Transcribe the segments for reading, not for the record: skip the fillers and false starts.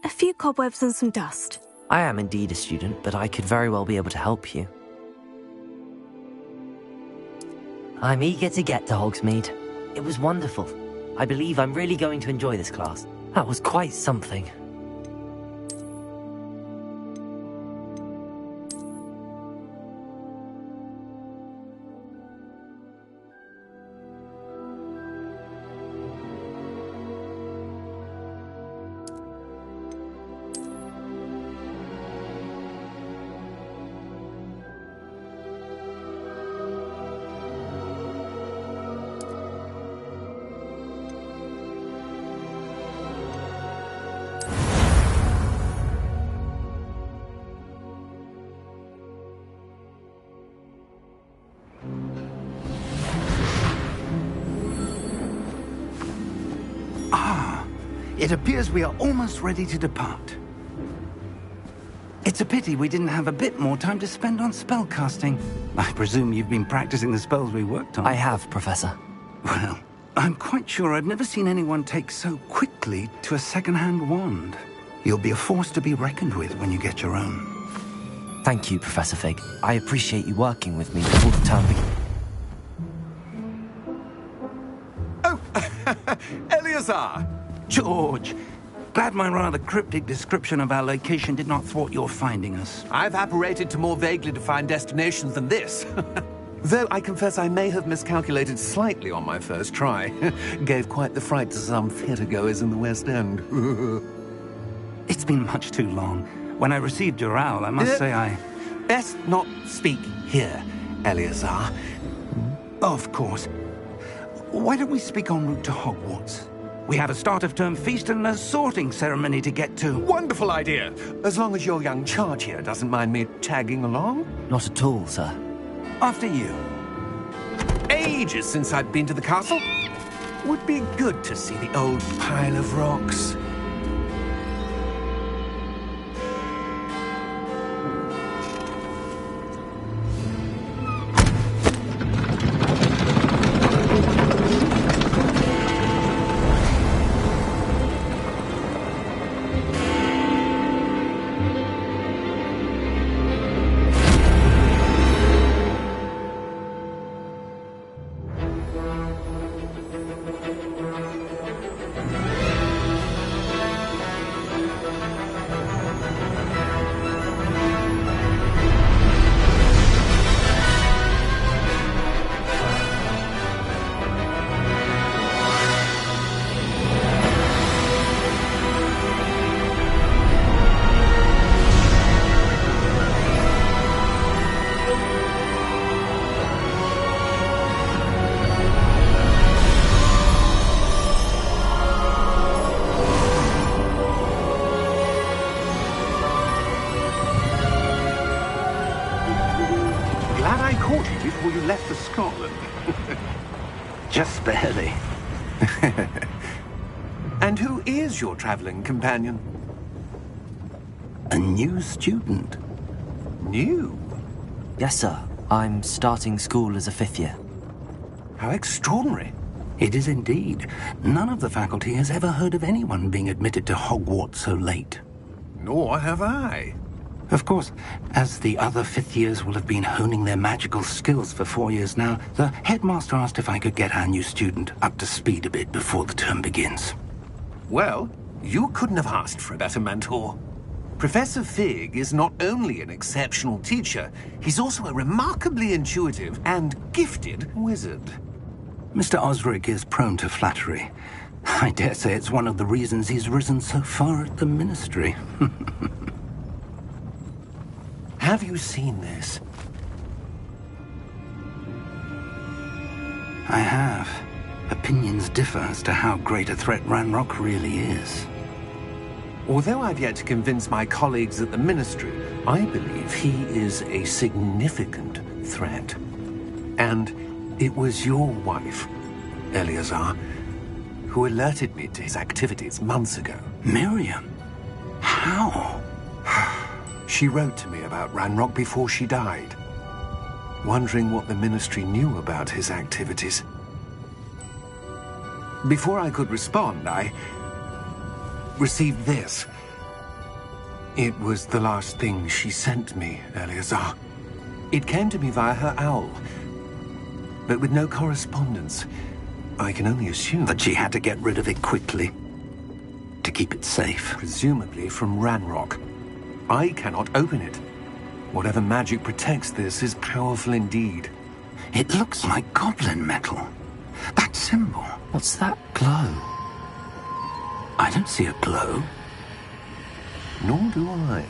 A few cobwebs and some dust. I am indeed a student, but I could very well be able to help you. I'm eager to get to Hogsmeade. It was wonderful. I believe I'm really going to enjoy this class. That was quite something. It appears we are almost ready to depart. It's a pity we didn't have a bit more time to spend on spellcasting. I presume you've been practicing the spells we worked on. I have, Professor. Well, I'm quite sure I've never seen anyone take so quickly to a second-hand wand. You'll be a force to be reckoned with when you get your own. Thank you, Professor Fig. I appreciate you working with me before the term begins. Oh, Eleazar! George, glad my rather cryptic description of our location did not thwart your finding us. I've apparated to more vaguely defined destinations than this. Though I confess I may have miscalculated slightly on my first try. Gave quite the fright to some theatre-goers in the West End. It's been much too long. When I received your owl, I must say I... Best not speak here, Eleazar. Of course. Why don't we speak en route to Hogwarts? We have a start-of-term feast and a sorting ceremony to get to. Wonderful idea! As long as your young charge here doesn't mind me tagging along. Not at all, sir. After you. Ages since I've been to the castle. Would be good to see the old pile of rocks. Before you left for Scotland. Just barely. And who is your traveling companion? A new student. New? Yes, sir. I'm starting school as a 5th year. How extraordinary. It is indeed. None of the faculty has ever heard of anyone being admitted to Hogwarts so late. Nor have I. Of course, as the other 5th years will have been honing their magical skills for 4 years now, the headmaster asked if I could get our new student up to speed a bit before the term begins. Well, you couldn't have asked for a better mentor. Professor Fig is not only an exceptional teacher, he's also a remarkably intuitive and gifted wizard. Mr. Osric is prone to flattery. I dare say it's one of the reasons he's risen so far at the ministry. Have you seen this? I have. Opinions differ as to how great a threat Ranrock really is. Although I've yet to convince my colleagues at the Ministry, I believe he is a significant threat. And it was your wife, Eleazar, who alerted me to his activities months ago. Miriam? How? She wrote to me about Ranrock before she died, wondering what the Ministry knew about his activities. Before I could respond, I received this. It was the last thing she sent me, Eleazar. It came to me via her owl, but with no correspondence. I can only assume That she had to get rid of it quickly to keep it safe. presumably from Ranrock. I cannot open it. Whatever magic protects this is powerful indeed. It looks like goblin metal. That symbol. What's that glow? I don't see a glow. Nor do I.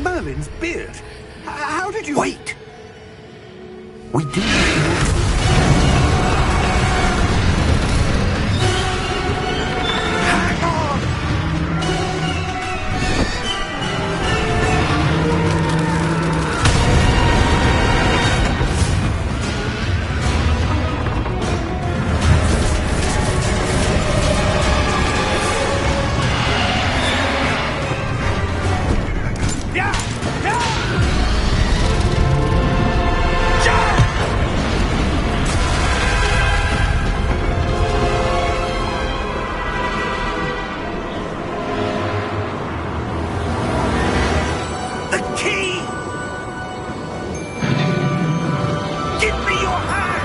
Merlin's beard. How did you... Wait! We do... Hang on! Yeah! Yeah! The key! Give me your hand!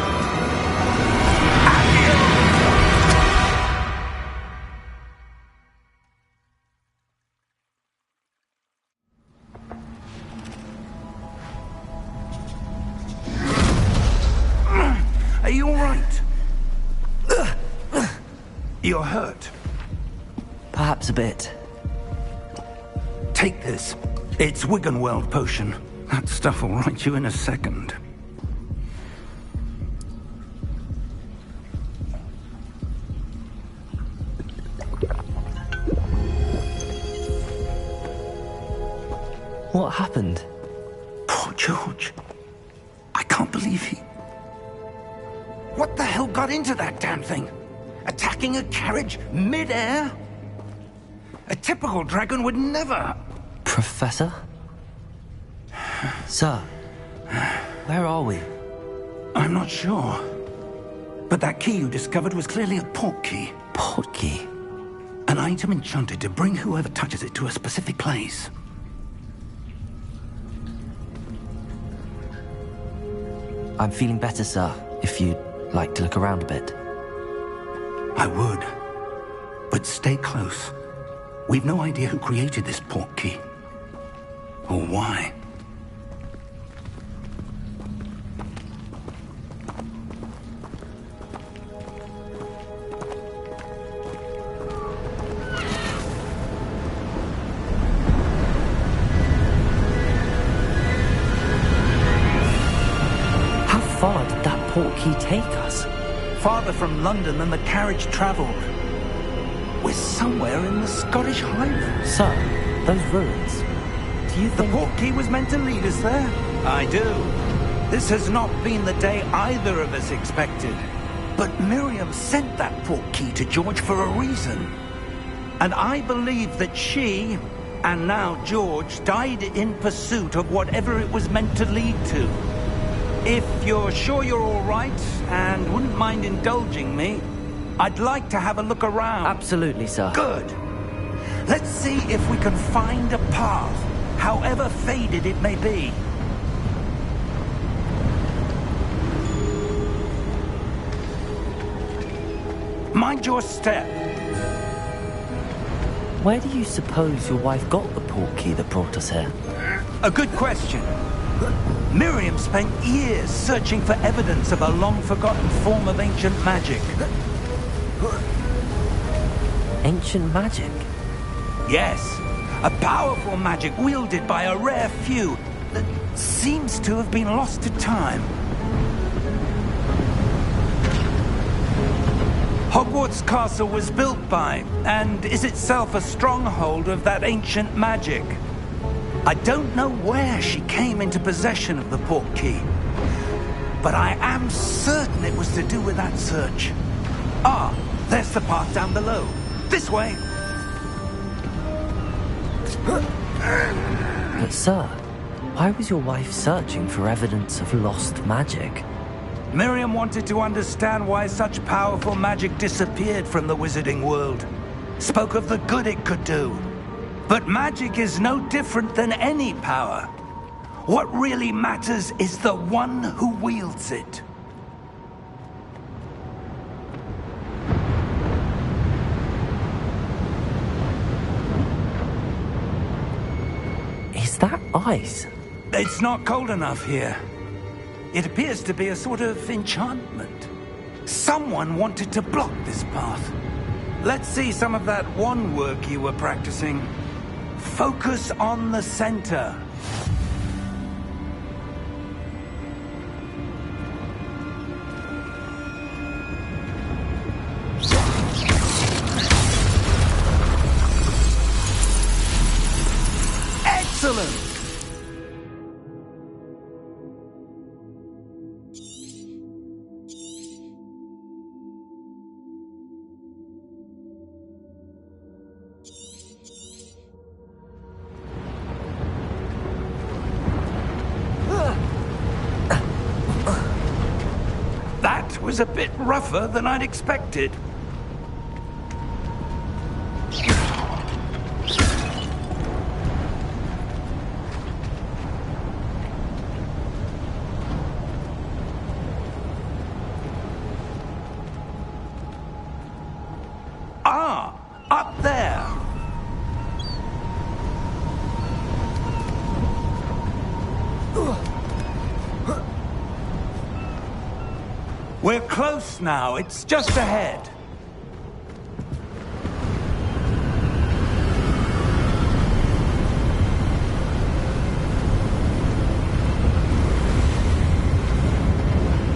Are you all right? You're hurt. Perhaps a bit. Take this. It's Wiggenweld potion. That stuff will right you in a second. What happened? Poor George. I can't believe he... What the hell got into that damn thing? Attacking a carriage mid-air? A typical dragon would never... Professor? Sir, where are we? I'm not sure. But that key you discovered was clearly a port key. Port key? An item enchanted to bring whoever touches it to a specific place. I'm feeling better, sir, if you'd like to look around a bit. I would. But stay close. We've no idea who created this port key. Or why. How far did that port key take us? Farther from London than the carriage travelled. We're somewhere in the Scottish Highlands. Sir, those ruins. Do you The think... port key was meant to lead us there? I do. This has not been the day either of us expected. But Miriam sent that port key to George for a reason. And I believe that she, and now George, died in pursuit of whatever it was meant to lead to. If you're sure you're all right, and wouldn't mind indulging me, I'd like to have a look around. Absolutely, sir. Good. Let's see if we can find a path, however faded it may be. Mind your step. Where do you suppose your wife got the port key that brought us here? A good question. Miriam spent years searching for evidence of a long-forgotten form of ancient magic. Ancient magic? Yes, a powerful magic wielded by a rare few that seems to have been lost to time. Hogwarts Castle was built by, and is itself a stronghold of that ancient magic. I don't know where she came into possession of the port key, but I am certain it was to do with that search. Ah, there's the path down below. This way. But sir, why was your wife searching for evidence of lost magic? Miriam wanted to understand why such powerful magic disappeared from the wizarding world. Spoke of the good it could do. But magic is no different than any power. What really matters is the one who wields it. Is that ice? It's not cold enough here. It appears to be a sort of enchantment. Someone wanted to block this path. Let's see some of that wand work you were practicing. Focus on the center. Excellent! That was a bit rougher than I'd expected. Ah, up there. We're close now. It's just ahead.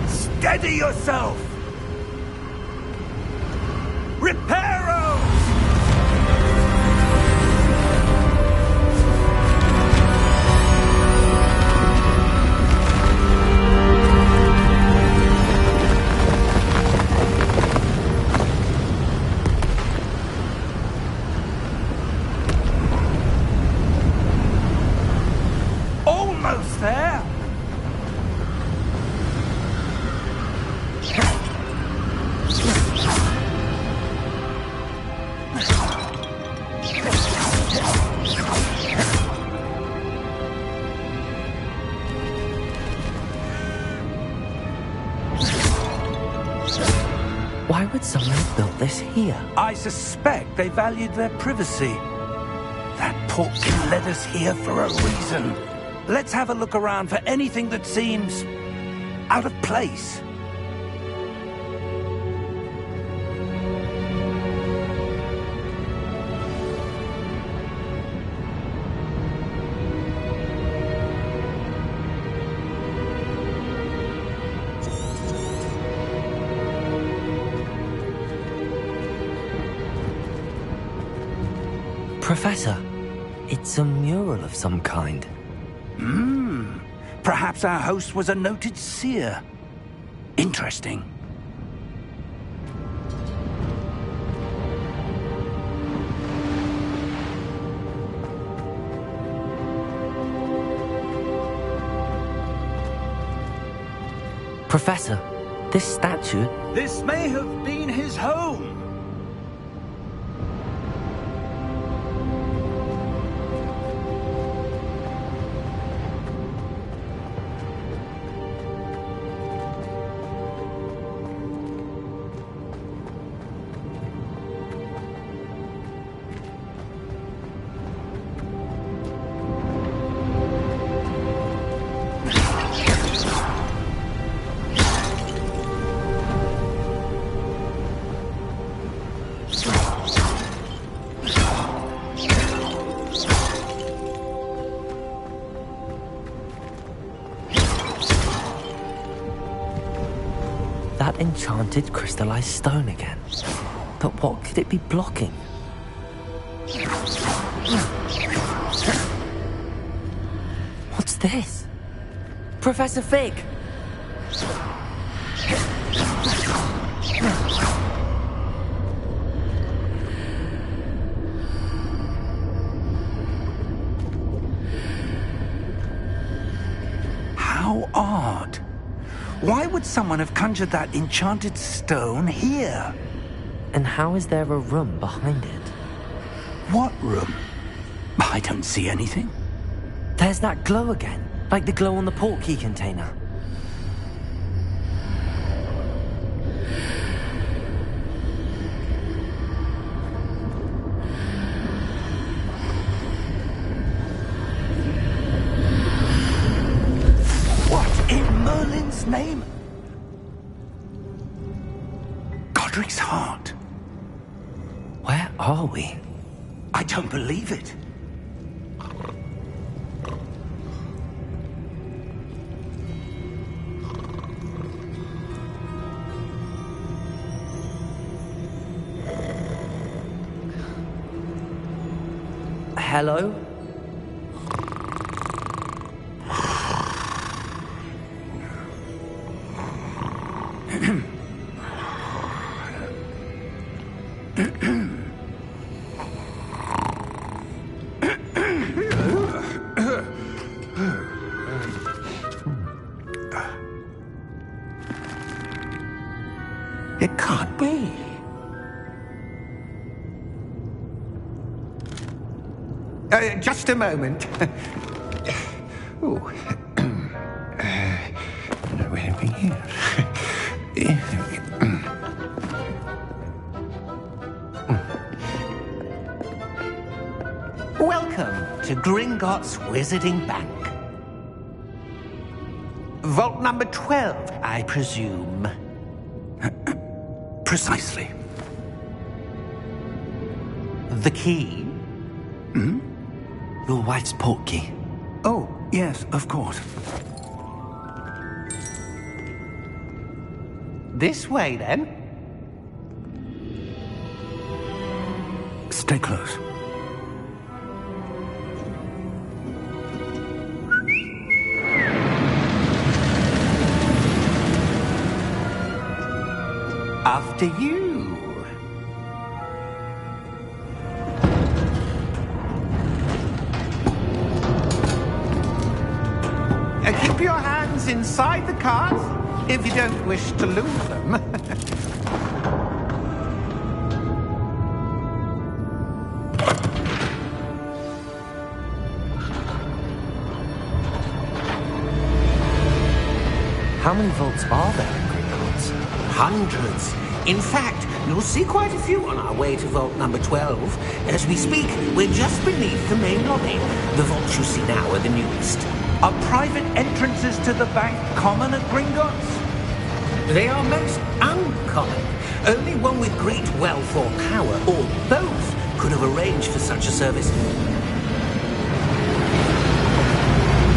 Steady yourself. Repairos! Almost there. Why would someone have built this here? I suspect they valued their privacy. That portkey led us here for a reason. Let's have a look around for anything that seems out of place. Professor, it's a mural of some kind. Perhaps our host was a noted seer. Interesting. Professor, this statue... This may have been his home. That enchanted crystallized stone again. But what could it be blocking? What's this? Professor Fig! How odd. Why would someone have conjured that enchanted stone here? And how is there a room behind it? What room? I don't see anything. There's that glow again, like the glow on the portkey container. What in Merlin's name? Godric's heart. Where are we? I don't believe it. Hello? It can't be. Just a moment. Oh. Where are we here? Welcome to Gringotts Wizarding Bank. Vault number 12, I presume. Precisely. The key? Your wife's portkey. Oh, yes, of course. This way, then. Stay close. After you. Keep your hands inside the cart if you don't wish to lose them. How many vaults are there in Gringotts? Hundreds. In fact, you'll see quite a few on our way to vault number 12. As we speak, we're just beneath the main lobby. The vaults you see now are the newest. Are private entrances to the bank common at Gringotts? They are most uncommon. Only one with great wealth or power, or both, could have arranged for such a service.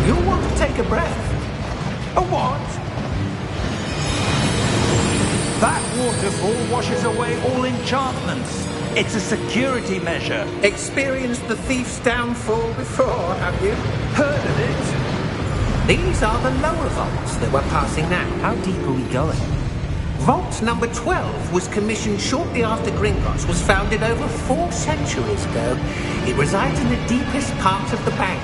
You'll want to take a breath. A what? That waterfall washes away all enchantments. It's a security measure. Experienced the thief's downfall before, have you? Heard of it? These are the lower vaults that we're passing now. How deep are we going? Vault number 12 was commissioned shortly after Gringotts was founded over 4 centuries ago. It resides in the deepest part of the bank.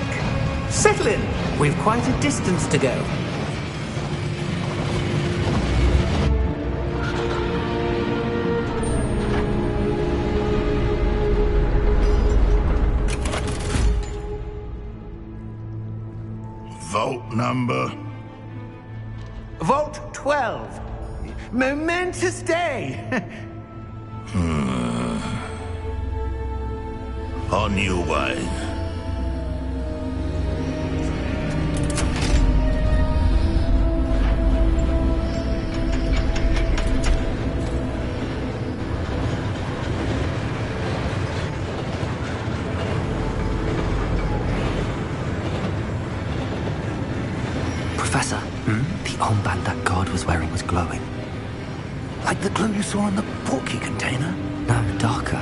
Settle in. We've quite a distance to go. Vault number? Vault 12. Momentous day. On your way. Professor, the armband that guard was wearing was glowing. Like the glow you saw in the portkey container? No, darker.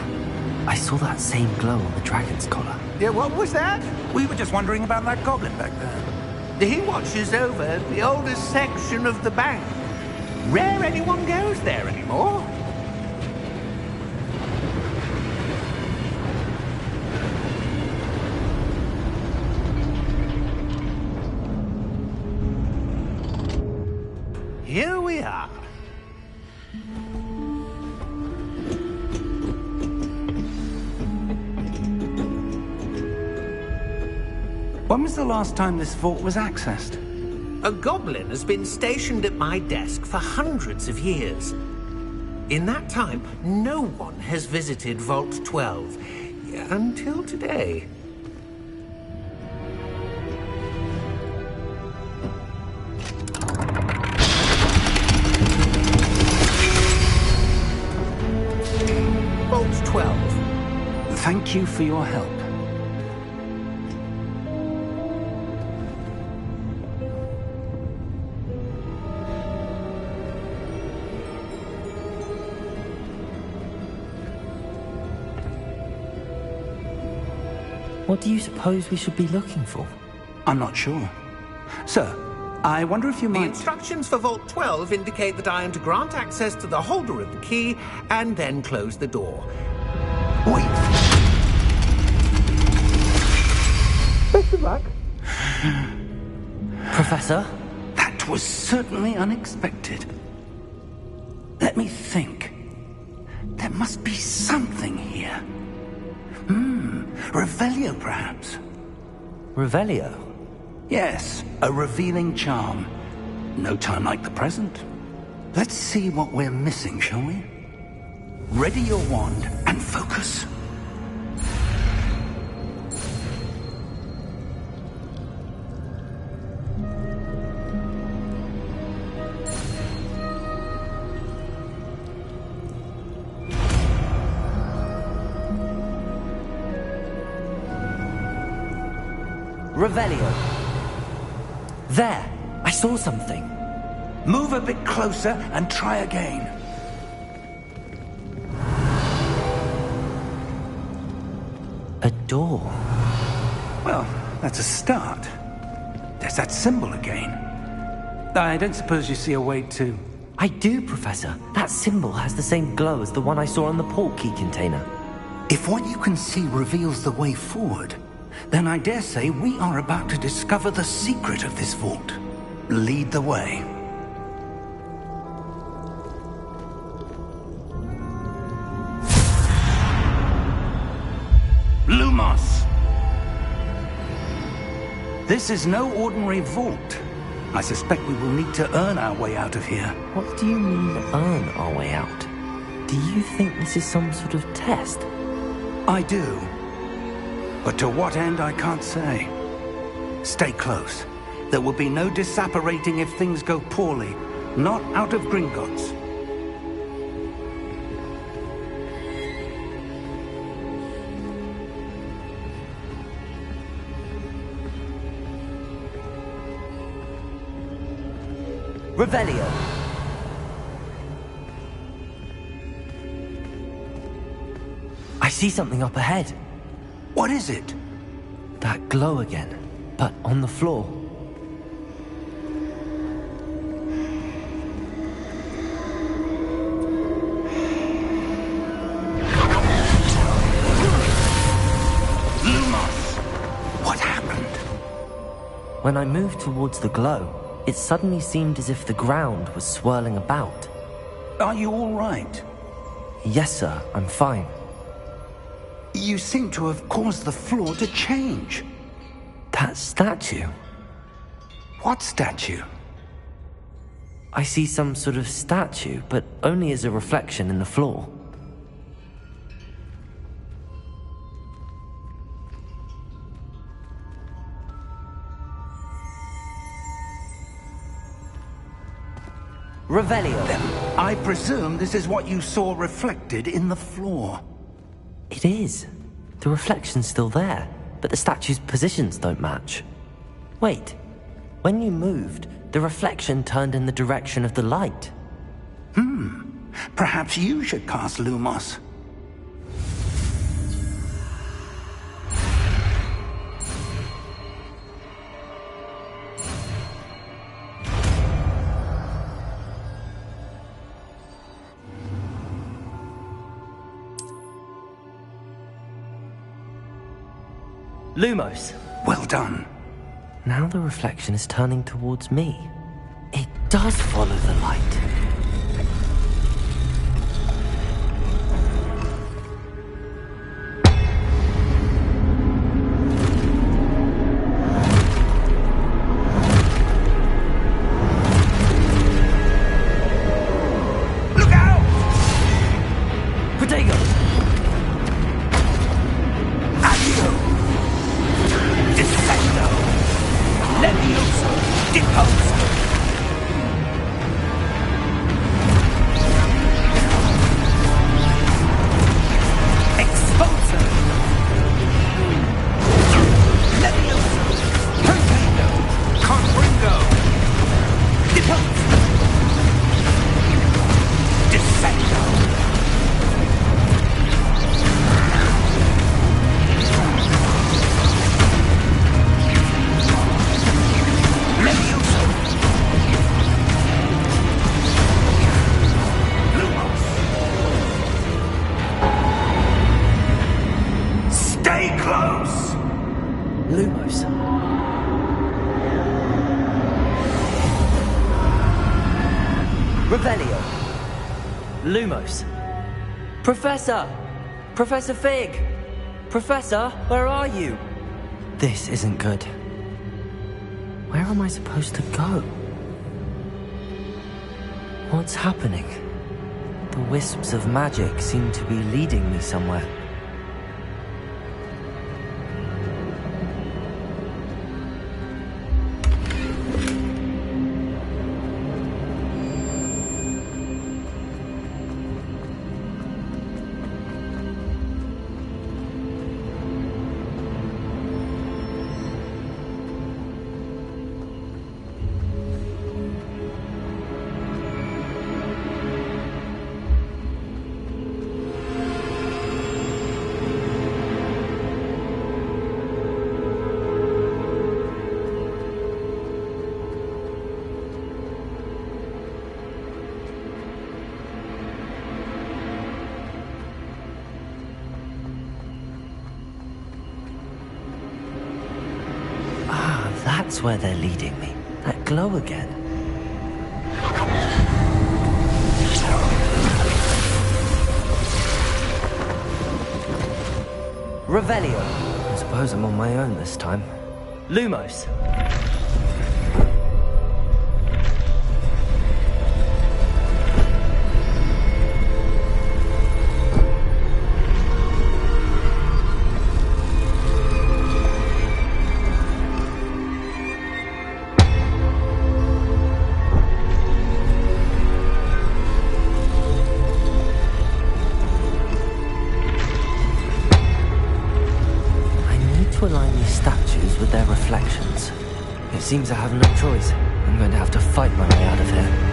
I saw that same glow on the dragon's collar. Yeah, what was that? We were just wondering about that goblin back there. He watches over the oldest section of the bank. Rare anyone goes there anymore. here we are. When was the last time this vault was accessed? A goblin has been stationed at my desk for hundreds of years. In that time, no one has visited Vault 12 until today. Vault 12. Thank you for your help. What do you suppose we should be looking for? I'm not sure. Sir, I wonder if you The might... instructions for Vault 12 indicate that I am to grant access to the holder of the key and then close the door. Wait! Best of luck. Professor? That was certainly unexpected. Let me think. There must be something here. Revelio, perhaps? Revelio? Yes, a revealing charm. No time like the present. Let's see what we're missing, shall we? Ready your wand and focus. Revelio. There! I saw something. Move a bit closer and try again. A door. Well, that's a start. There's that symbol again. I don't suppose you see a way to... I do, Professor. That symbol has the same glow as the one I saw on the portkey container. If what you can see reveals the way forward, then I dare say we are about to discover the secret of this vault. Lead the way. Lumos! This is no ordinary vault. I suspect we will need to earn our way out of here. What do you mean, earn our way out? Do you think this is some sort of test? I do. But to what end, I can't say. Stay close. There will be no disapparating if things go poorly. Not out of Gringotts. Revelio. I see something up ahead. What is it? That glow again, but on the floor. Lumos! What happened? When I moved towards the glow, it suddenly seemed as if the ground was swirling about. Are you all right? Yes, sir, I'm fine. You seem to have caused the floor to change. That statue? What statue? I see some sort of statue, but only as a reflection in the floor. Revelio. Then I presume this is what you saw reflected in the floor. It is. The reflection's still there, but the statue's positions don't match. Wait. When you moved, the reflection turned in the direction of the light. Perhaps you should cast Lumos. Lumos. Well done. Now the reflection is turning towards me. It does follow the light. Lumos. Revelio. Lumos. Professor! Professor Fig! Professor, where are you? This isn't good. Where am I supposed to go? What's happening? The wisps of magic seem to be leading me somewhere. That's where they're leading me. That glow again. Revelio. I suppose I'm on my own this time. Lumos. To align these statues with their reflections. It seems I have no choice. I'm going to have to fight my way out of here.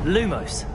Lumos.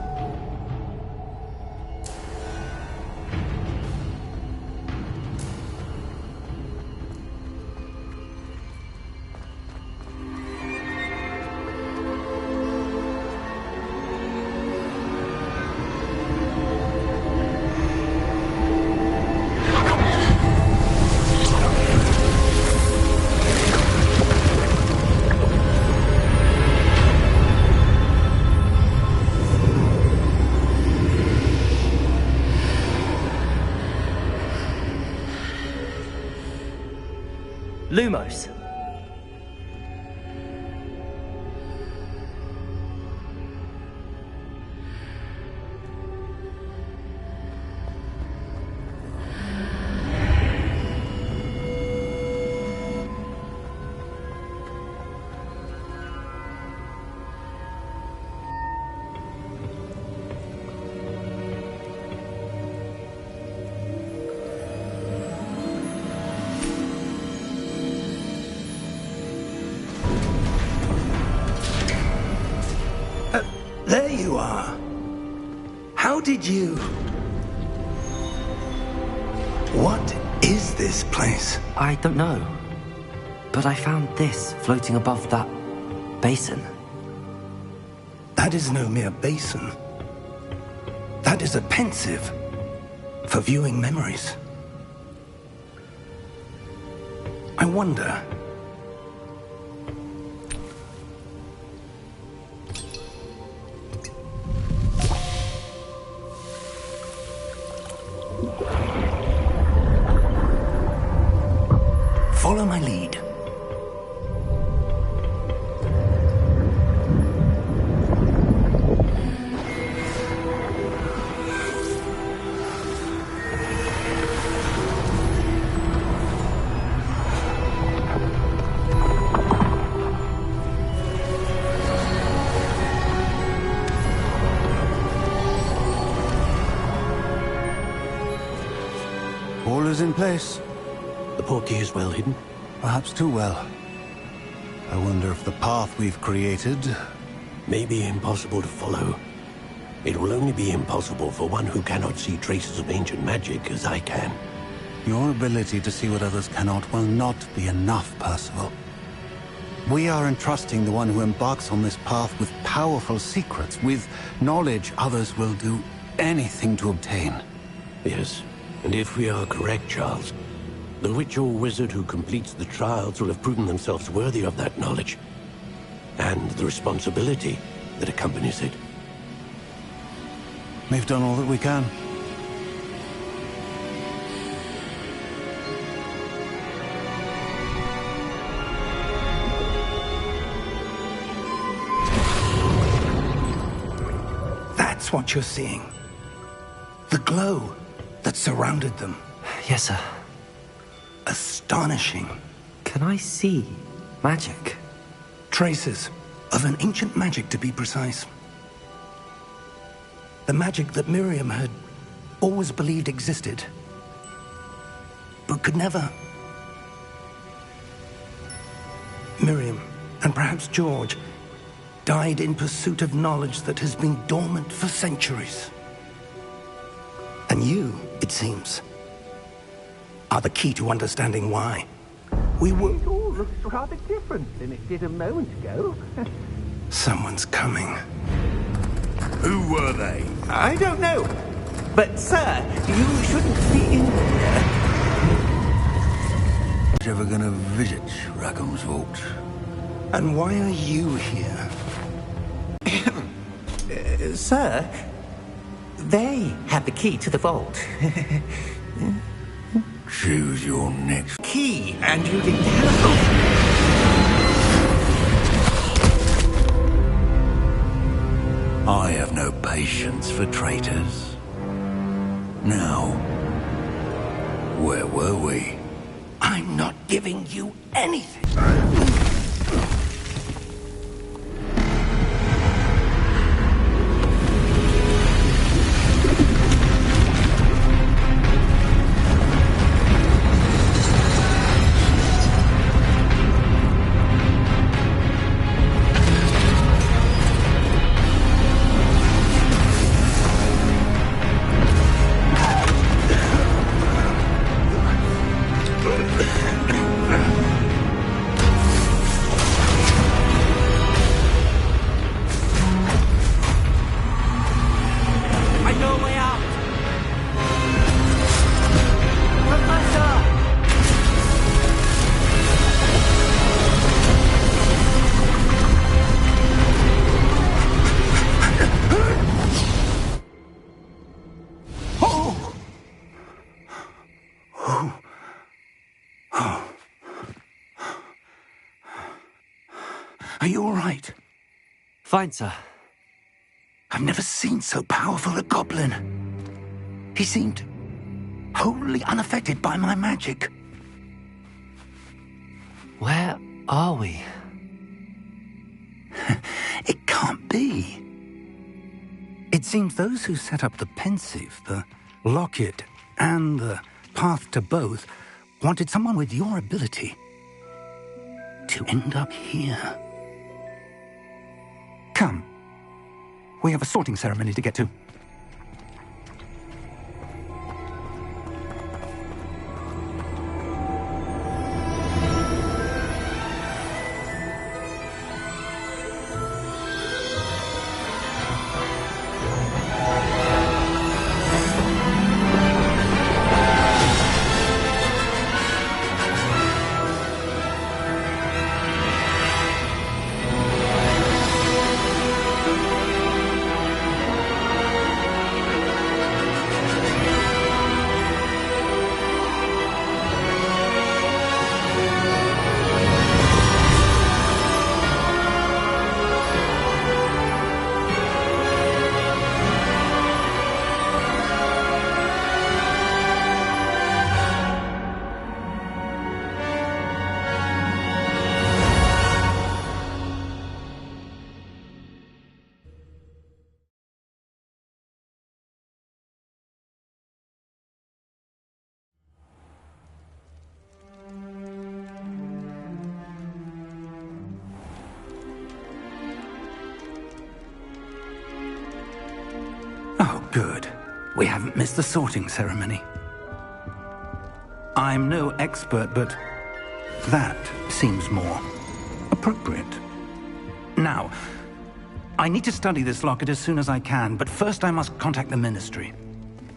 Lumos. There you are. How did you... What is this place? I don't know. But I found this floating above that basin. That is no mere basin. That is a pensive for viewing memories. I wonder... Follow my lead. All is in place. The portkey is well hidden? Perhaps too well. I wonder if the path we've created... May be impossible to follow. It will only be impossible for one who cannot see traces of ancient magic as I can. Your ability to see what others cannot will not be enough, Percival. We are entrusting the one who embarks on this path with powerful secrets, with knowledge others will do anything to obtain. Yes, and if we are correct, Charles, the witch or wizard who completes the trials will have proven themselves worthy of that knowledge, and the responsibility that accompanies it. We've done all that we can. That's what you're seeing. The glow that surrounded them. Yes, sir. Astonishing. Can I see magic? Traces of an ancient magic, to be precise. The magic that Miriam had always believed existed, but could never. Miriam, and perhaps George, died in pursuit of knowledge that has been dormant for centuries. And you, it seems, are the key to understanding why. We were... It all looks rather different than it did a moment ago. Someone's coming. Who were they? I don't know. But, sir, you shouldn't be in here. Ever gonna visit Rackham's vault? And why are you here? Sir, they have the key to the vault. Choose your next. Key, and you didn't have... I have no patience for traitors. Now, where were we? I'm not giving you anything. Are you all right? Fine, sir. I've never seen so powerful a goblin. He seemed wholly unaffected by my magic. Where are we? It can't be. It seems those who set up the pensive, the locket, and the path to both wanted someone with your ability to end up here. Come. We have a sorting ceremony to get to. Oh, good. We haven't missed the sorting ceremony. I'm no expert, but that seems more appropriate. Now, I need to study this locket as soon as I can, but first I must contact the Ministry.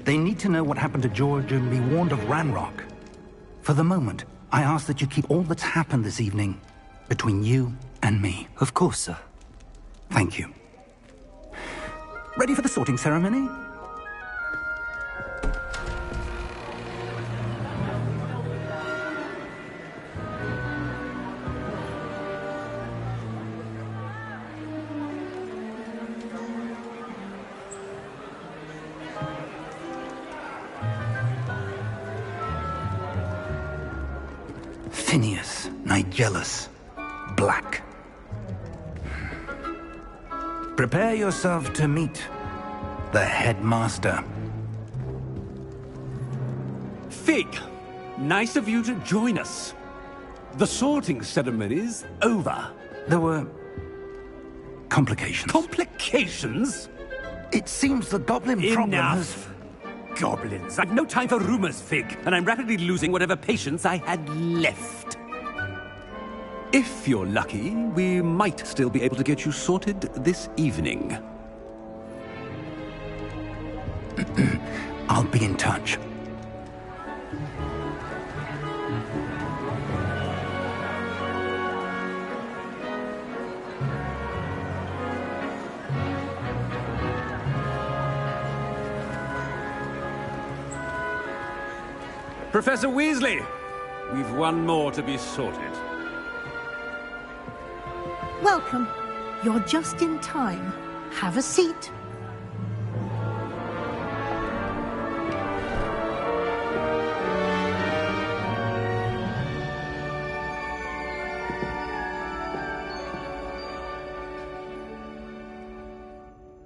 They need to know what happened to George and be warned of Ranrock. For the moment, I ask that you keep all that's happened this evening between you and me. Of course, sir. Thank you. Ready for the sorting ceremony? Phineas, Nigellus, Black. Prepare yourself to meet the headmaster. Fig, nice of you to join us. The sorting ceremony's over. There were complications. Complications? It seems the goblin problem has... Enough! Goblins. I've no time for rumors, Fig, and I'm rapidly losing whatever patience I had left. If you're lucky, we might still be able to get you sorted this evening. I'll be in touch. Professor Weasley, we've one more to be sorted. Welcome. You're just in time. Have a seat.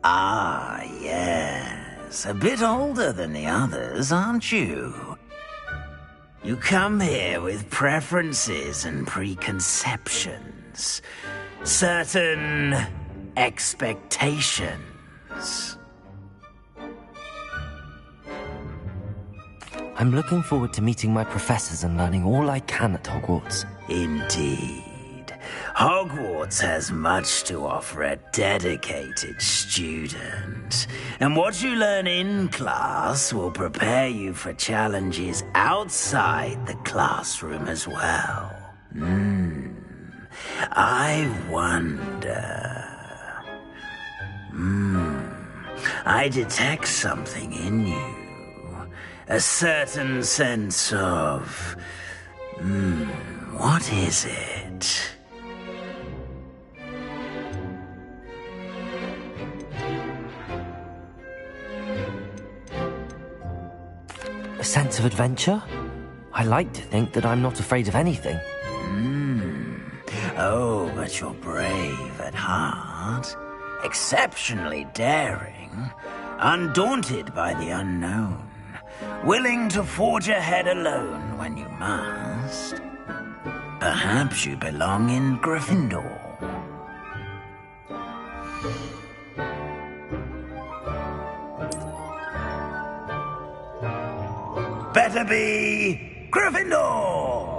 Ah, yes. A bit older than the others, aren't you? You come here with preferences and preconceptions. Certain expectations. I'm looking forward to meeting my professors and learning all I can at Hogwarts. Indeed. Hogwarts has much to offer a dedicated student. And what you learn in class will prepare you for challenges outside the classroom as well. I wonder... I detect something in you. A certain sense of... what is it? sense of adventure. I like to think that I'm not afraid of anything. Oh, but you're brave at heart, exceptionally daring, undaunted by the unknown, willing to forge ahead alone when you must. Perhaps you belong in Gryffindor. Better be Gryffindor!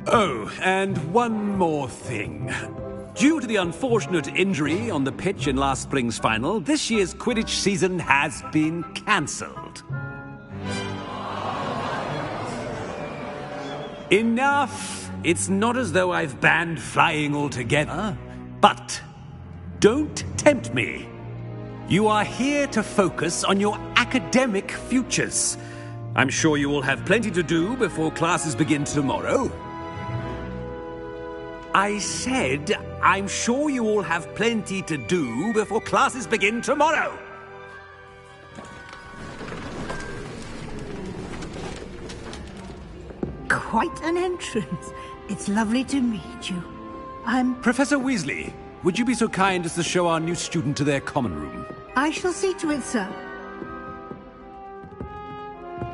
Oh, and one more thing. Due to the unfortunate injury on the pitch in last spring's final, this year's Quidditch season has been cancelled. Enough! It's not as though I've banned flying altogether, but don't tempt me. You are here to focus on your academic futures. I'm sure you will have plenty to do before classes begin tomorrow. I said, I'm sure you all have plenty to do before classes begin tomorrow. Quite an entrance. It's lovely to meet you. I'm... Professor Weasley, would you be so kind as to show our new student to their common room? I shall see to it, sir.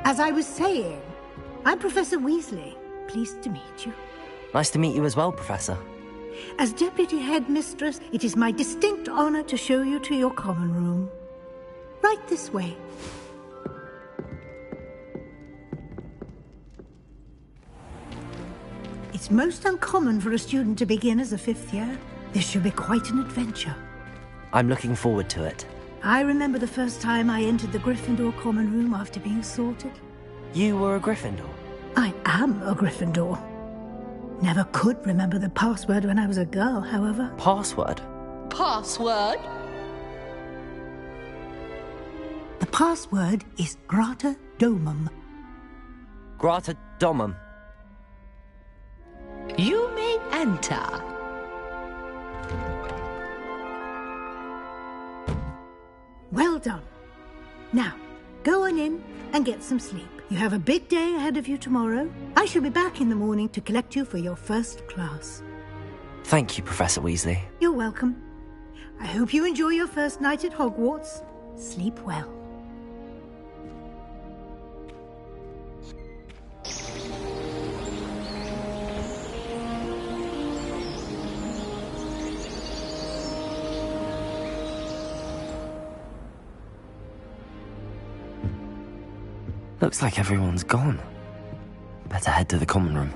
As I was saying, I'm Professor Weasley. Pleased to meet you. Nice to meet you as well, Professor. As Deputy Headmistress, it is my distinct honor to show you to your common room. Right this way. It's most uncommon for a student to begin as a fifth year. This should be quite an adventure. I'm looking forward to it. I remember the first time I entered the Gryffindor common room after being sorted. You were a Gryffindor? I am a Gryffindor. Never could remember the password when I was a girl, however. Password? Password? The password is Grata Domum. Grata Domum. You may enter. Well done. Now, go on in and get some sleep. You have a big day ahead of you tomorrow. I shall be back in the morning to collect you for your first class. Thank you, Professor Weasley. You're welcome. I hope you enjoy your first night at Hogwarts. Sleep well. Looks like everyone's gone. Better head to the common room.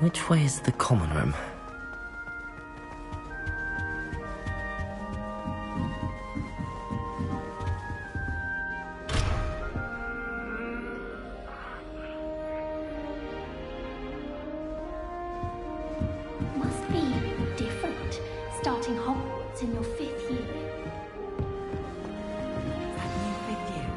Which way is the common room? Must be different, starting Hogwarts in your 5th year. That new 5th year?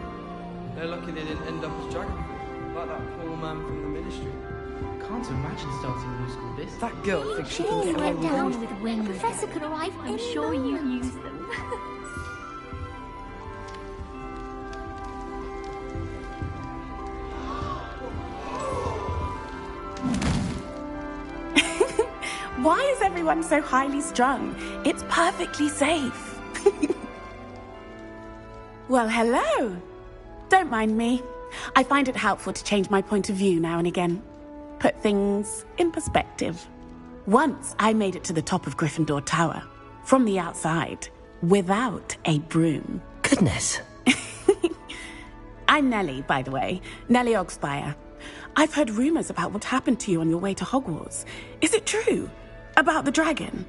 to imagine starting a new school this. That girl thinks she can Please get away get with down anything. with wings. The professor could arrive. I'm sure you use them. Why is everyone so highly strung? It's perfectly safe. Well, hello. Don't mind me. I find it helpful to change my point of view now and again. Put things in perspective. Once I made it to the top of Gryffindor Tower, from the outside, without a broom. Goodness. I'm Nellie, by the way. Nellie Ogspire. I've heard rumors about what happened to you on your way to Hogwarts. Is it true? About the dragon?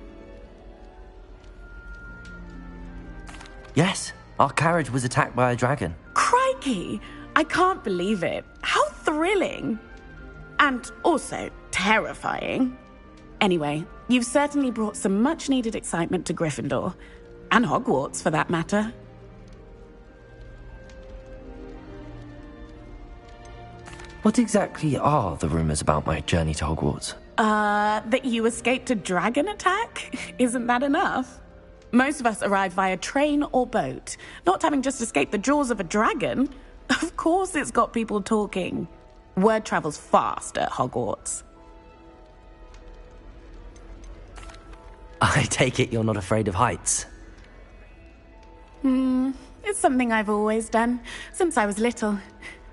Yes, our carriage was attacked by a dragon. Crikey! I can't believe it. How thrilling! And also terrifying. Anyway, you've certainly brought some much-needed excitement to Gryffindor. And Hogwarts, for that matter. What exactly are the rumors about my journey to Hogwarts? That you escaped a dragon attack? Isn't that enough? Most of us arrive via train or boat, not having just escaped the jaws of a dragon. Of course it's got people talking. Word travels fast at Hogwarts. I take it you're not afraid of heights. It's something I've always done, since I was little.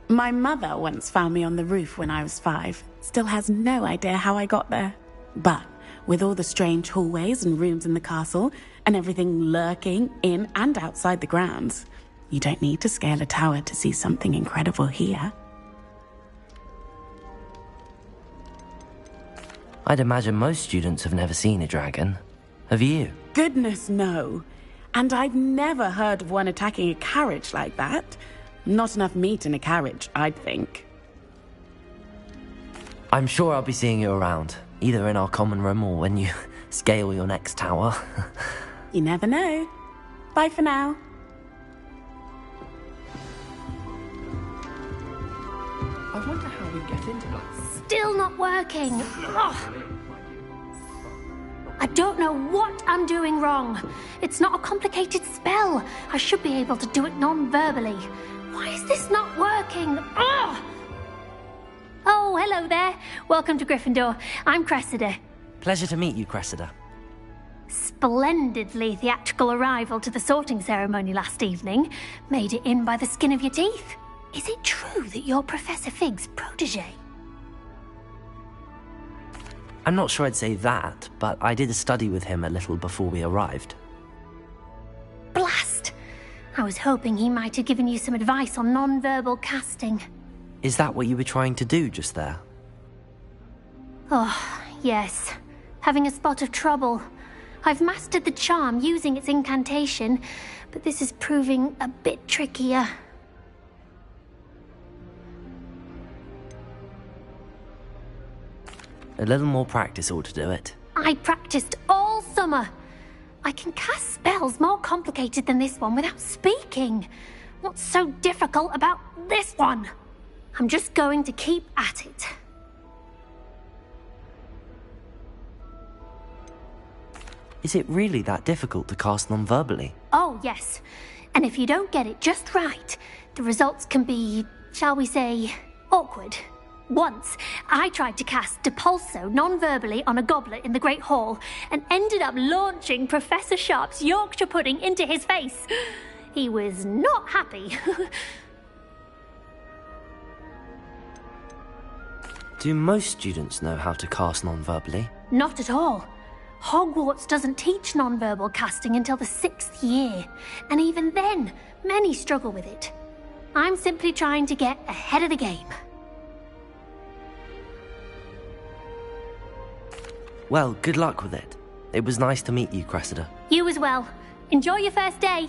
My mother once found me on the roof when I was 5. Still has no idea how I got there. But with all the strange hallways and rooms in the castle, and everything lurking in and outside the grounds, you don't need to scale a tower to see something incredible here. I'd imagine most students have never seen a dragon. Have you? Goodness, no. And I've never heard of one attacking a carriage like that. Not enough meat in a carriage, I'd think. I'm sure I'll be seeing you around, either in our common room or when you scale your next tower. You never know. Bye for now. I wonder how we get into Black. Still not working. Ugh. I don't know what I'm doing wrong. It's not a complicated spell. I should be able to do it non-verbally. Why is this not working? Ugh. Oh, hello there. Welcome to Gryffindor. I'm Cressida. Pleasure to meet you, Cressida. Splendidly theatrical arrival to the sorting ceremony last evening. Made it in by the skin of your teeth. Is it true that you're Professor Fig's protege? I'm not sure I'd say that, but I did a study with him a little before we arrived. Blast! I was hoping he might have given you some advice on non-verbal casting. Is that what you were trying to do just there? Oh, yes. Having a spot of trouble. I've mastered the charm using its incantation, but this is proving a bit trickier. A little more practice ought to do it. I practiced all summer. I can cast spells more complicated than this one without speaking. What's so difficult about this one? I'm just going to keep at it. Is it really that difficult to cast non-verbally? Oh, yes. And if you don't get it just right, the results can be, shall we say, awkward. Once, I tried to cast Depulso non-verbally on a goblet in the Great Hall and ended up launching Professor Sharp's Yorkshire pudding into his face. He was not happy. Do most students know how to cast non-verbally? Not at all. Hogwarts doesn't teach non-verbal casting until the 6th year, and even then, many struggle with it. I'm simply trying to get ahead of the game. Well, good luck with it. It was nice to meet you, Cressida. You as well. Enjoy your first day.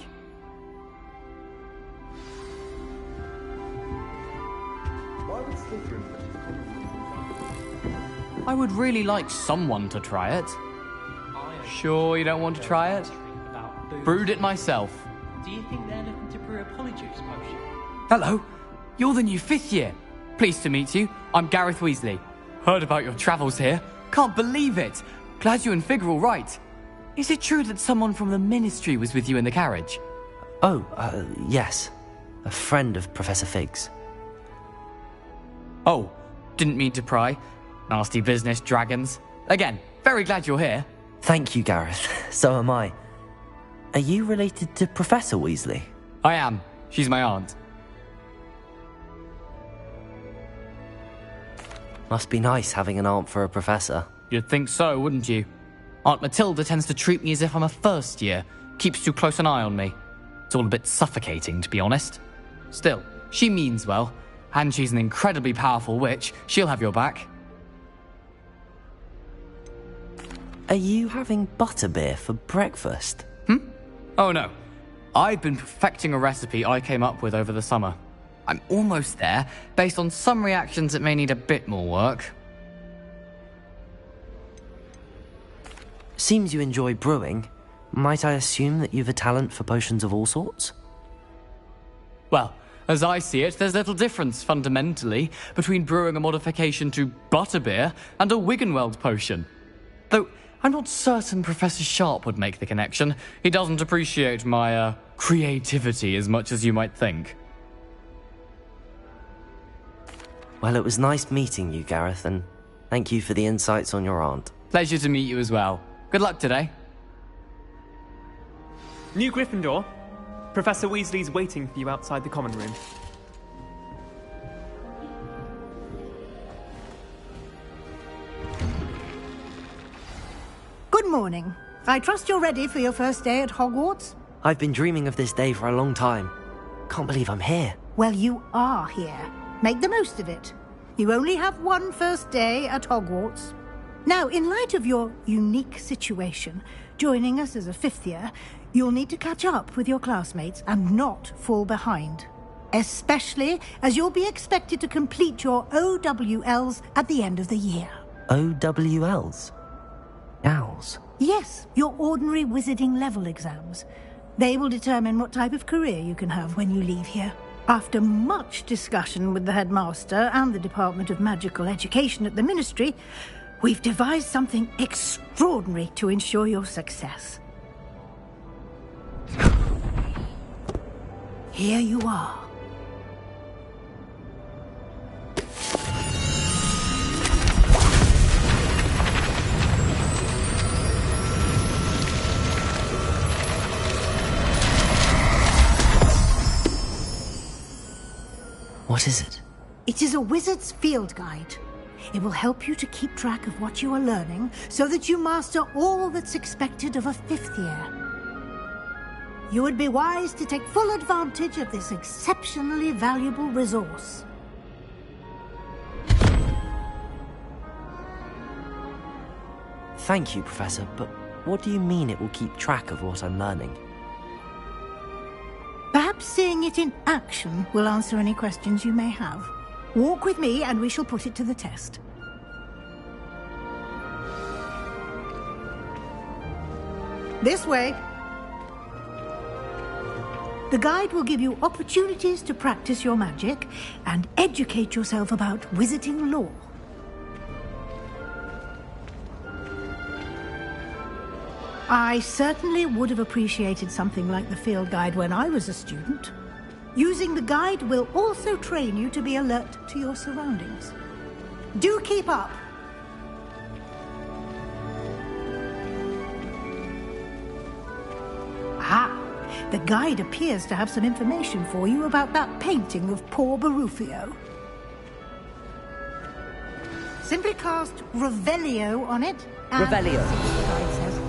I would really like someone to try it. Sure you don't want to try it? Brewed it myself. Do you think they're looking to brew a polyjuice potion? Hello, you're the new 5th year. Pleased to meet you. I'm Gareth Weasley. Heard about your travels here. Can't believe it. Glad you and Fig are all right. Is it true that someone from the Ministry was with you in the carriage? Oh, yes. A friend of Professor Fig's. Oh, didn't mean to pry. Nasty business, dragons. Again, very glad you're here. Thank you, Gareth. So am I. Are you related to Professor Weasley? I am. She's my aunt. Must be nice having an aunt for a professor. You'd think so, wouldn't you? Aunt Matilda tends to treat me as if I'm a first year. Keeps too close an eye on me. It's all a bit suffocating, to be honest. Still, she means well. And she's an incredibly powerful witch. She'll have your back. Are you having butterbeer for breakfast? Oh no. I've been perfecting a recipe I came up with over the summer. I'm almost there, based on some reactions that may need a bit more work. Seems you enjoy brewing. Might I assume that you've a talent for potions of all sorts? Well, as I see it, there's little difference, fundamentally, between brewing a modification to butterbeer and a Wiggenweld potion. Though, I'm not certain Professor Sharp would make the connection. He doesn't appreciate my, creativity as much as you might think. Well, it was nice meeting you, Gareth, and thank you for the insights on your aunt. Pleasure to meet you as well. Good luck today. New Gryffindor. Professor Weasley's waiting for you outside the common room. Good morning. I trust you're ready for your first day at Hogwarts? I've been dreaming of this day for a long time. Can't believe I'm here. Well, you are here. Make the most of it. You only have one first day at Hogwarts. Now, in light of your unique situation, joining us as a fifth year, you'll need to catch up with your classmates and not fall behind. Especially as you'll be expected to complete your OWLs at the end of the year. OWLs? Owls? Yes, your ordinary wizarding level exams. They will determine what type of career you can have when you leave here. After much discussion with the headmaster and the Department of Magical Education at the Ministry, we've devised something extraordinary to ensure your success. Here you are. What is it? It is a wizard's field guide. It will help you to keep track of what you are learning so that you master all that's expected of a fifth year. You would be wise to take full advantage of this exceptionally valuable resource. Thank you, Professor, but what do you mean it will keep track of what I'm learning? Perhaps seeing it in action will answer any questions you may have. Walk with me and we shall put it to the test. This way. The guide will give you opportunities to practice your magic and educate yourself about wizarding lore. I certainly would have appreciated something like the field guide when I was a student. Using the guide will also train you to be alert to your surroundings. Do keep up! Ah, the guide appears to have some information for you about that painting of poor Barufio. Simply cast Revelio on it. And Revelio. the guide says.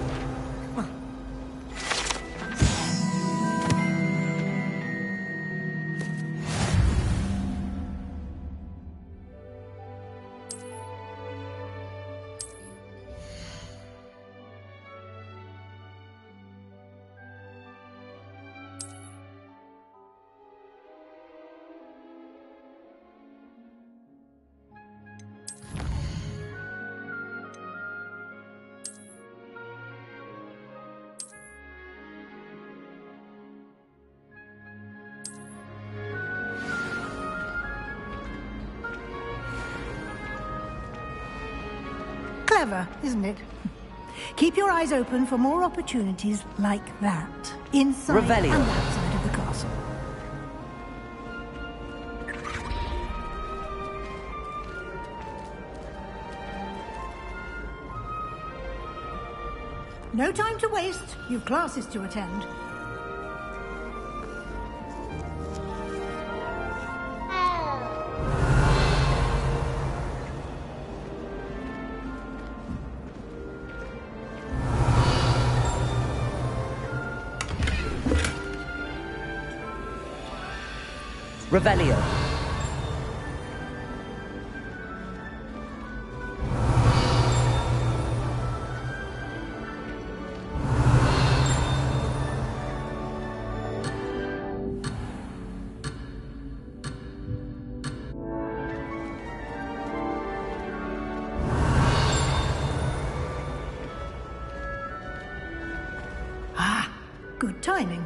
Clever, isn't it? Keep your eyes open for more opportunities like that, inside Revelio. and outside of the castle. No time to waste. You've classes to attend. Revelio. Good timing.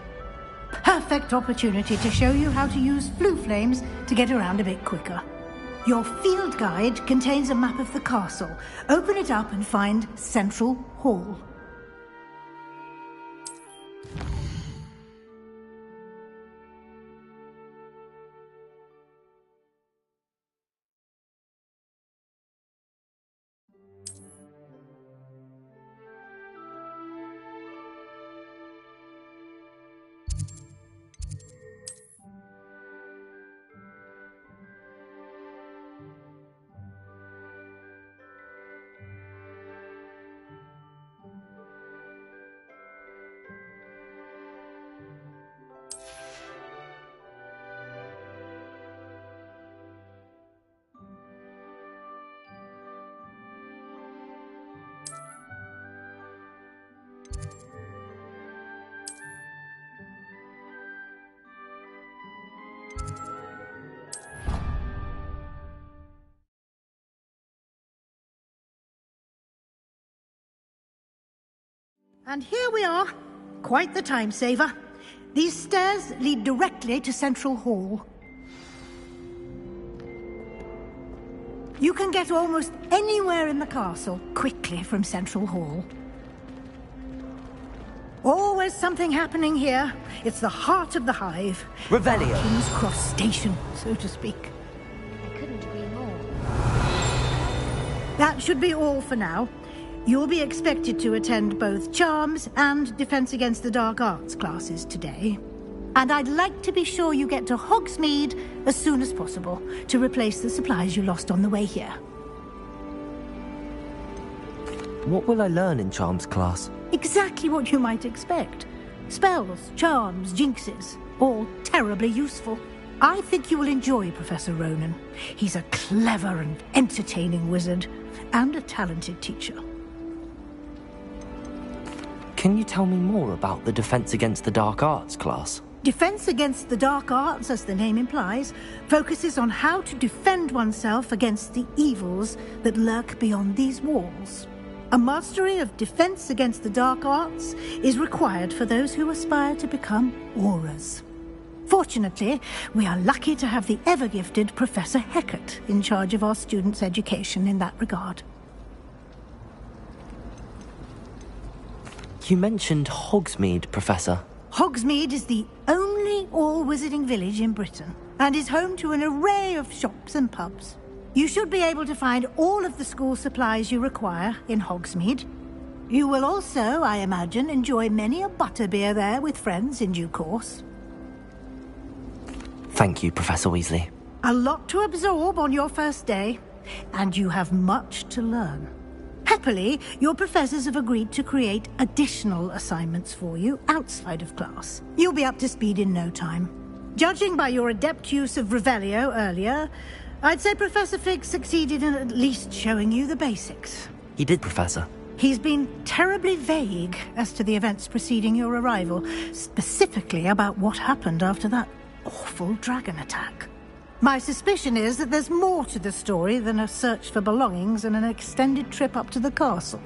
Perfect opportunity to show you how to use flue flames to get around a bit quicker. Your field guide contains a map of the castle. Open it up and find Central Hall. And here we are. Quite the time saver. These stairs lead directly to Central Hall. You can get almost anywhere in the castle quickly from Central Hall. Always something happening here. It's the heart of the hive. Revelio. King's Cross Station, so to speak. I couldn't agree more. That should be all for now. You'll be expected to attend both Charms and Defense Against the Dark Arts classes today. And I'd like to be sure you get to Hogsmeade as soon as possible to replace the supplies you lost on the way here. What will I learn in Charms class? Exactly what you might expect. Spells, charms, jinxes, all terribly useful. I think you will enjoy Professor Ronan. He's a clever and entertaining wizard, and a talented teacher. Can you tell me more about the Defense Against the Dark Arts class? Defense Against the Dark Arts, as the name implies, focuses on how to defend oneself against the evils that lurk beyond these walls. A mastery of Defense Against the Dark Arts is required for those who aspire to become Auras. Fortunately, we are lucky to have the ever-gifted Professor Hecat in charge of our students' education in that regard. You mentioned Hogsmeade, Professor. Hogsmeade is the only all-wizarding village in Britain and is home to an array of shops and pubs. You should be able to find all of the school supplies you require in Hogsmeade. You will also, I imagine, enjoy many a butterbeer there with friends in due course. Thank you, Professor Weasley. A lot to absorb on your first day, and you have much to learn. Happily, your professors have agreed to create additional assignments for you outside of class. You'll be up to speed in no time. Judging by your adept use of Revelio earlier, I'd say Professor Fig succeeded in at least showing you the basics. He did, Professor. He's been terribly vague as to the events preceding your arrival, specifically about what happened after that awful dragon attack. My suspicion is that there's more to the story than a search for belongings and an extended trip up to the castle.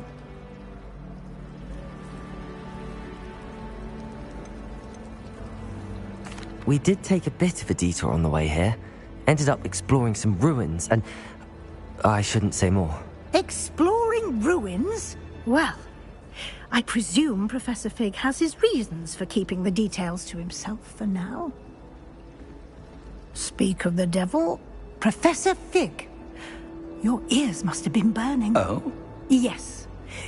We did take a bit of a detour on the way here. Ended up exploring some ruins and... I shouldn't say more. Exploring ruins? Well, I presume Professor Fig has his reasons for keeping the details to himself for now. Speak of the devil, Professor Fig. Your ears must have been burning. Oh? Yes.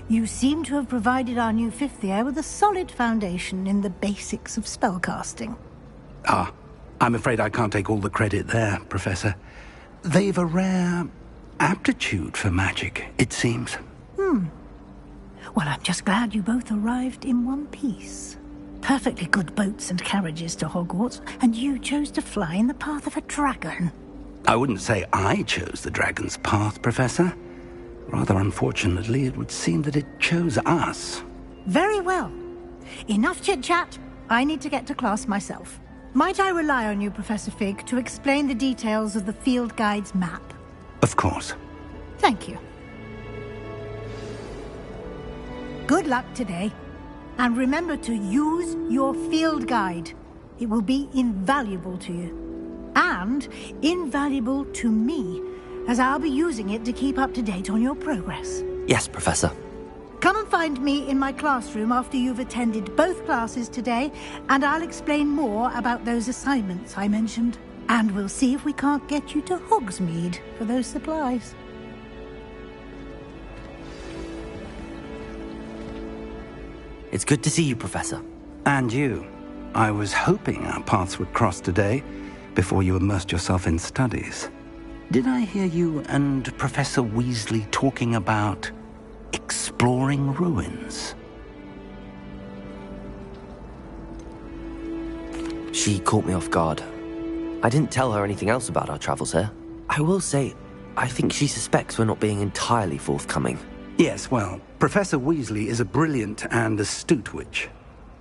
You seem to have provided our new fifth year with a solid foundation in the basics of spellcasting. Ah, I'm afraid I can't take all the credit there, Professor. They've a rare aptitude for magic, it seems. Well, I'm just glad you both arrived in one piece. Perfectly good boats and carriages to Hogwarts, and you chose to fly in the path of a dragon. I wouldn't say I chose the dragon's path, Professor. Rather unfortunately, it would seem that it chose us. Very well. Enough chit-chat. I need to get to class myself. Might I rely on you, Professor Fig, to explain the details of the field guide's map? Of course. Thank you. Good luck today. And remember to use your field guide. It will be invaluable to you. And invaluable to me, as I'll be using it to keep up to date on your progress. Yes, Professor. Come and find me in my classroom after you've attended both classes today, and I'll explain more about those assignments I mentioned. And we'll see if we can't get you to Hogsmeade for those supplies. It's good to see you, Professor. And you. I was hoping our paths would cross today, before you immersed yourself in studies. Did I hear you and Professor Weasley talking about exploring ruins? She caught me off guard. I didn't tell her anything else about our travels here. I will say, I think she suspects we're not being entirely forthcoming. Yes, well, Professor Weasley is a brilliant and astute witch.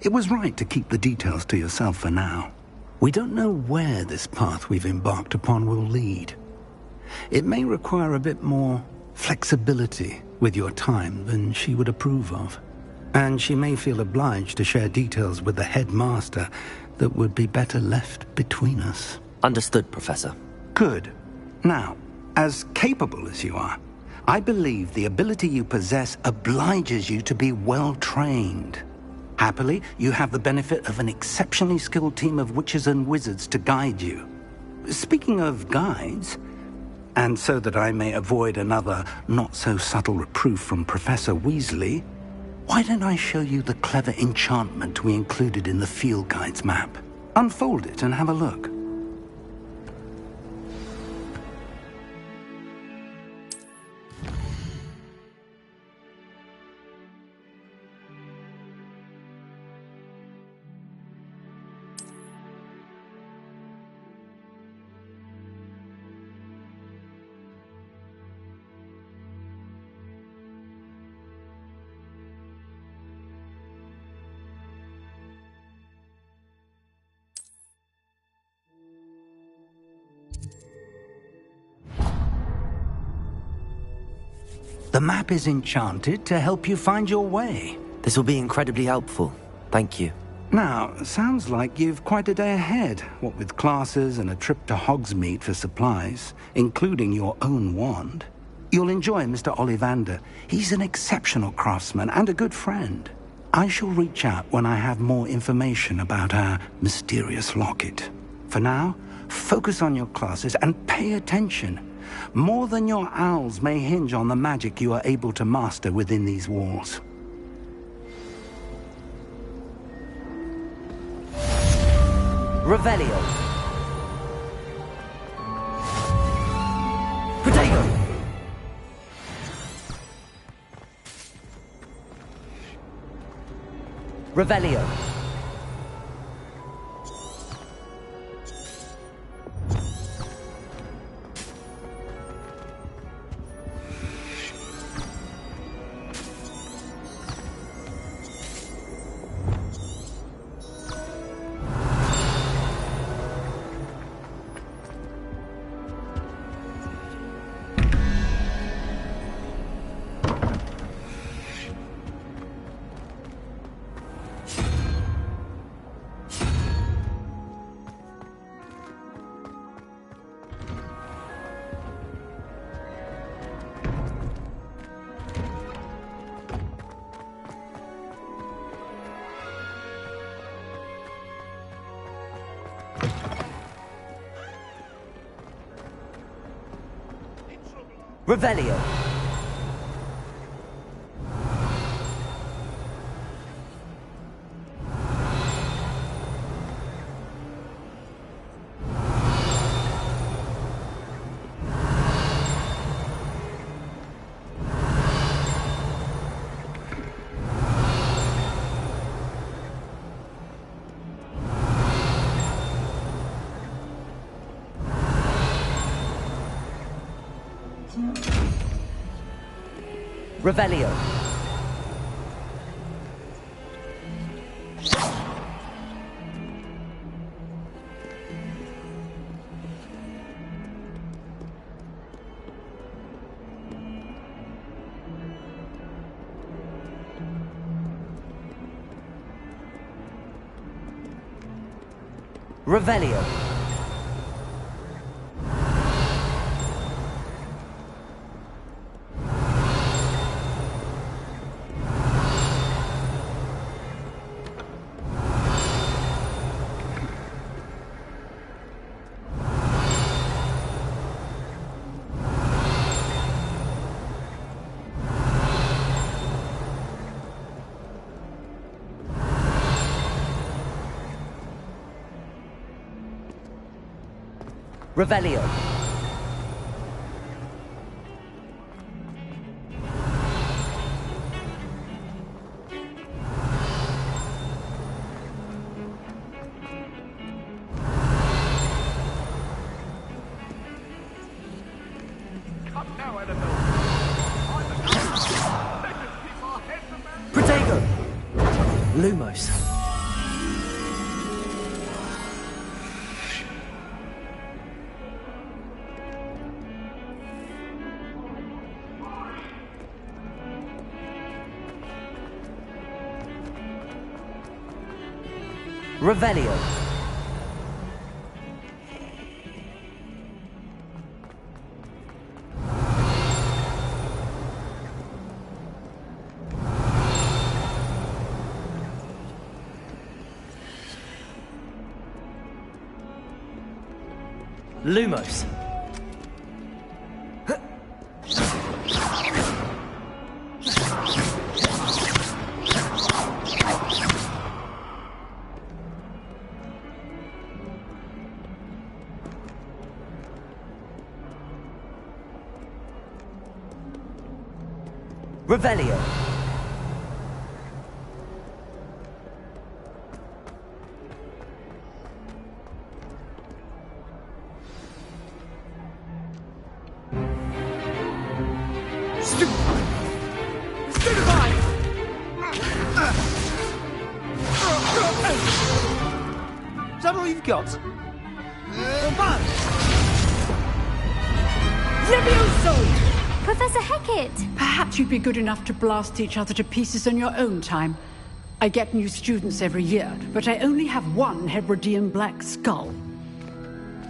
It was right to keep the details to yourself for now. We don't know where this path we've embarked upon will lead. It may require a bit more flexibility with your time than she would approve of. And she may feel obliged to share details with the headmaster that would be better left between us. Understood, Professor. Good. Now, as capable as you are, I believe the ability you possess obliges you to be well-trained. Happily, you have the benefit of an exceptionally skilled team of witches and wizards to guide you. Speaking of guides, and so that I may avoid another not-so-subtle reproof from Professor Weasley, why don't I show you the clever enchantment we included in the field guide's map? Unfold it and have a look. The map is enchanted to help you find your way. This will be incredibly helpful. Thank you. Now, sounds like you've quite a day ahead, what with classes and a trip to Hogsmeade for supplies, including your own wand. You'll enjoy Mr. Ollivander. He's an exceptional craftsman and a good friend. I shall reach out when I have more information about our mysterious locket. For now, focus on your classes and pay attention. More than your owls may hinge on the magic you are able to master within these walls. Revelio. Protego. Revelio. Revelio. Revelio. Revelio. Revelio. Protego. Lumos. Revelio. Lumos. Revelio. Stupefy! Is that all you've got? Levioso! Professor Hecat! Perhaps you'd be good enough to blast each other to pieces on your own time. I get new students every year, but I only have one Hebridean black skull.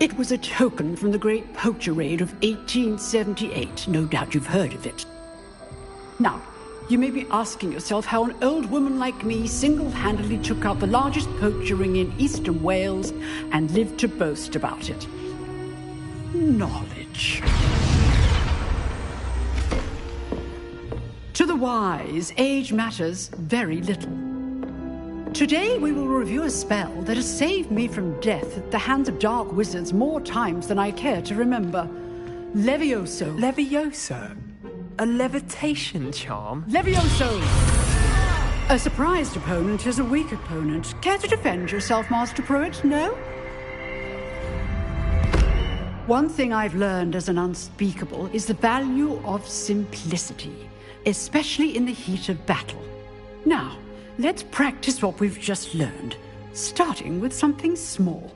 It was a token from the Great Poacher Raid of 1878. No doubt you've heard of it. Now, you may be asking yourself how an old woman like me single-handedly took out the largest poacher ring in eastern Wales and lived to boast about it. Knowledge. To the wise, age matters very little. Today we will review a spell that has saved me from death at the hands of dark wizards more times than I care to remember. Levioso. Levioso? A levitation charm? Levioso! A surprised opponent is a weak opponent. Care to defend yourself, Master Pruitt? No? One thing I've learned as an unspeakable is the value of simplicity, especially in the heat of battle. Now, let's practice what we've just learned, starting with something small.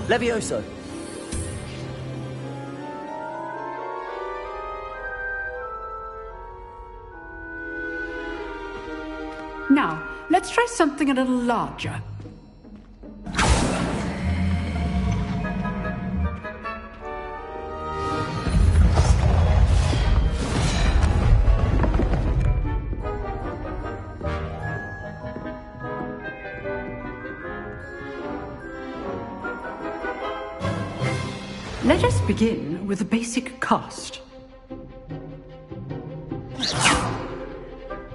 Levioso. Now, let's try something a little larger. Let us begin with the basic cast.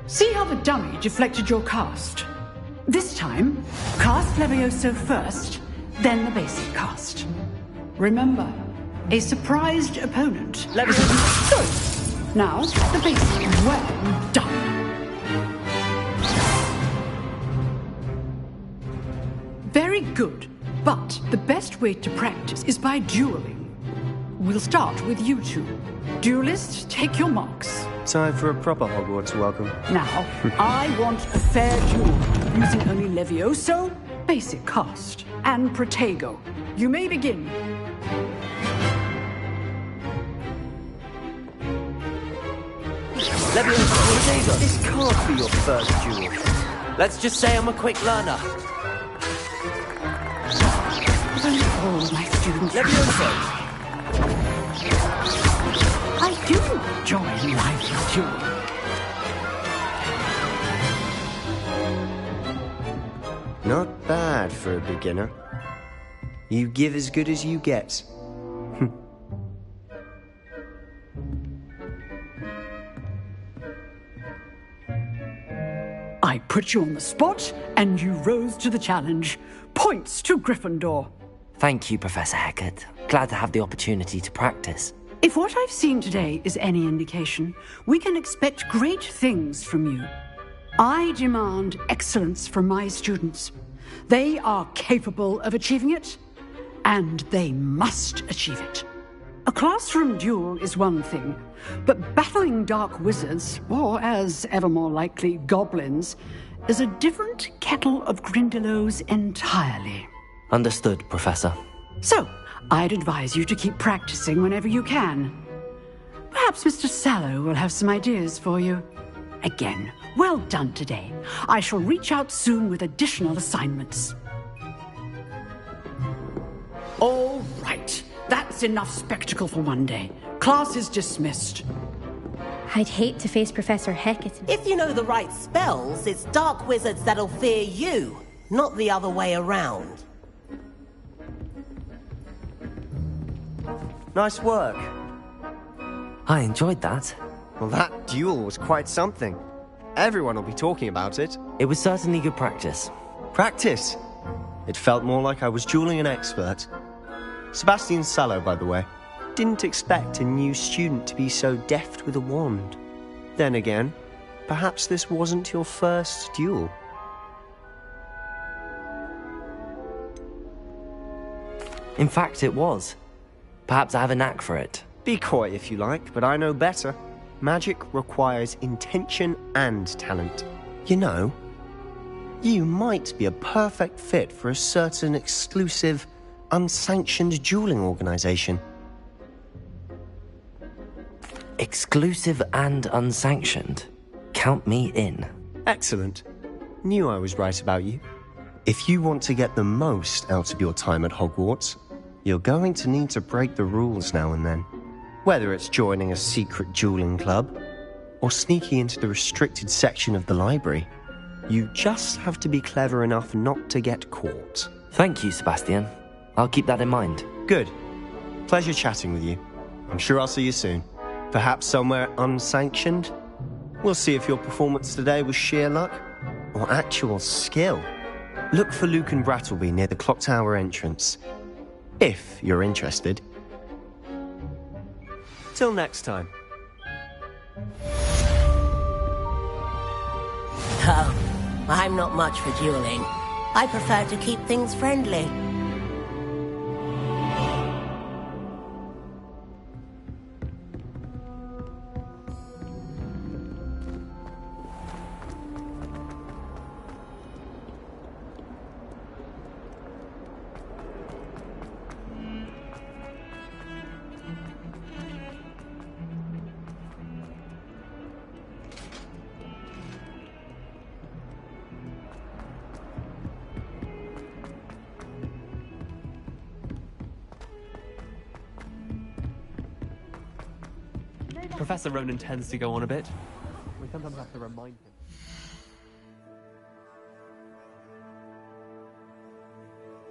See how the dummy deflected your cast? This time, cast Levioso first, then the basic cast. Remember, a surprised opponent. Levioso. Good. Now, the basic. Well done. Very good. But the best way to practice is by dueling. We'll start with you two. Duelists, take your marks. Time for a proper Hogwarts welcome. Now, I want a fair duel, using only Levioso, basic cast, and Protego. You may begin. Levioso, Protego. This can't be your first duel. Let's just say I'm a quick learner. All my students. Levioso. I do enjoy life duel. Not bad for a beginner. You give as good as you get. I put you on the spot, and you rose to the challenge. Points to Gryffindor. Thank you, Professor Hecat. Glad to have the opportunity to practice. If what I've seen today is any indication, we can expect great things from you. I demand excellence from my students. They are capable of achieving it, and they must achieve it. A classroom duel is one thing, but battling dark wizards, or as ever more likely, goblins, is a different kettle of Grindylows entirely. Understood, Professor. So, I'd advise you to keep practicing whenever you can. Perhaps Mr. Sallow will have some ideas for you. Again, well done today. I shall reach out soon with additional assignments. All right. That's enough spectacle for one day. Class is dismissed. I'd hate to face Professor Hecat. If you know the right spells, it's dark wizards that'll fear you, not the other way around. Nice work. I enjoyed that. Well, that duel was quite something. Everyone will be talking about it. It was certainly good practice. Practice? It felt more like I was dueling an expert. Sebastian Sallow, by the way. Didn't expect a new student to be so deft with a wand. Then again, perhaps this wasn't your first duel. In fact, it was. Perhaps I have a knack for it. Be coy if you like, but I know better. Magic requires intention and talent. You know, you might be a perfect fit for a certain exclusive, unsanctioned dueling organization. Exclusive and unsanctioned? Count me in. Excellent. Knew I was right about you. If you want to get the most out of your time at Hogwarts, you're going to need to break the rules now and then. Whether it's joining a secret dueling club, or sneaking into the restricted section of the library, you just have to be clever enough not to get caught. Thank you, Sebastian. I'll keep that in mind. Good. Pleasure chatting with you. I'm sure I'll see you soon. Perhaps somewhere unsanctioned? We'll see if your performance today was sheer luck, or actual skill. Look for Luke and Brattleby near the Clock Tower entrance. If you're interested. Till next time. Oh, I'm not much for dueling. I prefer to keep things friendly. Professor Ronan tends to go on a bit. We sometimes have to remind him.